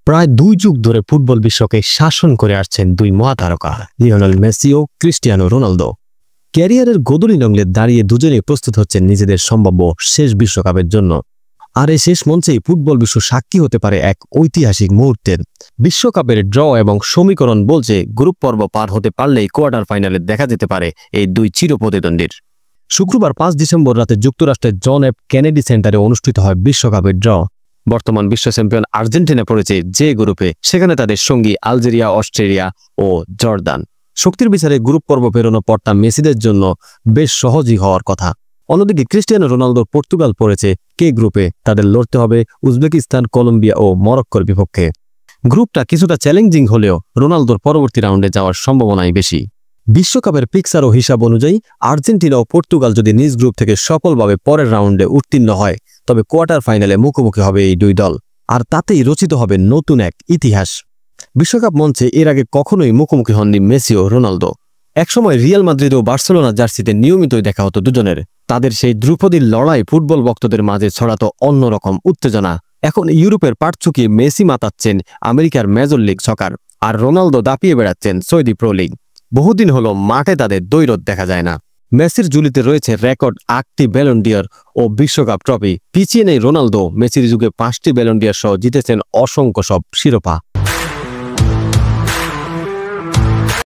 প্রায় 2 যুগ ধরে ফুটবল বিশ্বকে শাসন করে আসছেন দুই মহাতারকা লিওনেল মেসি ও ক্রিস্টিয়ানো রোনালদো। ক্যারিয়ারের গোদলি নংলে দাঁড়িয়ে দুজনেই প্রস্তুত হচ্ছেন নিজেদের সম্ভাব্য শেষ বিশ্বকাপের জন্য। আর এই শেষ মঞ্চেই ফুটবল বিশ্ব সাক্ষী হতে পারে এক ঐতিহাসিক মুহূর্তের। বিশ্বকাপের ড্র এবং সমীকরণ বলছে গ্রুপ পর্ব পার হতে পারলেই কোয়ার্টার ফাইনালে দেখা যেতে পারে এই দুই চিরপ্রতিদ্বন্দ্বীর। শুক্রবার 5 ডিসেম্বর রাতে যুক্তরাষ্ট্রের জন এফ কেনেডি সেন্টারে অনুষ্ঠিত হয় বিশ্বকাপের ড্র। বর্তমান বিশ্ব চ্যাম্পিয়ন আর্জেন্টিনা পড়েছে যে গ্রুপে, সেখানে তাদের সঙ্গী আলজেরিয়া, অস্ট্রেলিয়া ও জর্দান। শক্তির বিচারে গ্রুপ পর্ব পেরোনো পথটা মেসিদের জন্য বেশ সহজই হওয়ার কথা। অন্যদিকে ক্রিস্টিয়ানো রোনালদোর পর্তুগাল পড়েছে কে গ্রুপে, তাদের লড়তে হবে উজবেকিস্তান, কলম্বিয়া ও মরক্কোর বিপক্ষে। গ্রুপটা কিছুটা চ্যালেঞ্জিং হলেও রোনালদোর পরবর্তী রাউন্ডে যাওয়ার সম্ভাবনাই বেশি। বিশ্বকাপের পিকচার ও হিসাব অনুযায়ী আর্জেন্টিনা ও পর্তুগাল যদি নিজ গ্রুপ থেকে সফলভাবে পরের রাউন্ডে উত্তীর্ণ হয়, তবে কোয়ার্টার ফাইনালে মুখোমুখি হবে এই দুই দল, আর তাতেই রচিত হবে নতুন এক ইতিহাস। বিশ্বকাপ মঞ্চে এর আগে কখনোই মুখোমুখি হননি মেসি ও রোনালদো। একসময় রিয়াল মাদ্রিদ ও বার্সেলোনা জার্সিতে নিয়মিতই দেখা হতো দুজনের। তাদের সেই ধ্রুপদীর লড়াই ফুটবল ভক্তদের মাঝে ছড়াতো অন্যরকম উত্তেজনা। এখন ইউরোপের পাট চুকিয়ে মেসি মাতাচ্ছেন আমেরিকার মেজর লিগ সকার, আর রোনালদো দাপিয়ে বেড়াচ্ছেন সৌদি প্রো লিগ। বহুদিন হলো মাঠে তাদের দ্বৈরথ দেখা যায় না। মেসির ঝুলিতে রয়েছে রেকর্ড 8টি ব্যালন ডি'র ও বিশ্বকাপ ট্রফি। পিছিয়ে নেই রোনালদো। মেসির যুগে 5টি ব্যালন ডি'র সহ জিতেছেন অসংখ্য সব শিরোপা।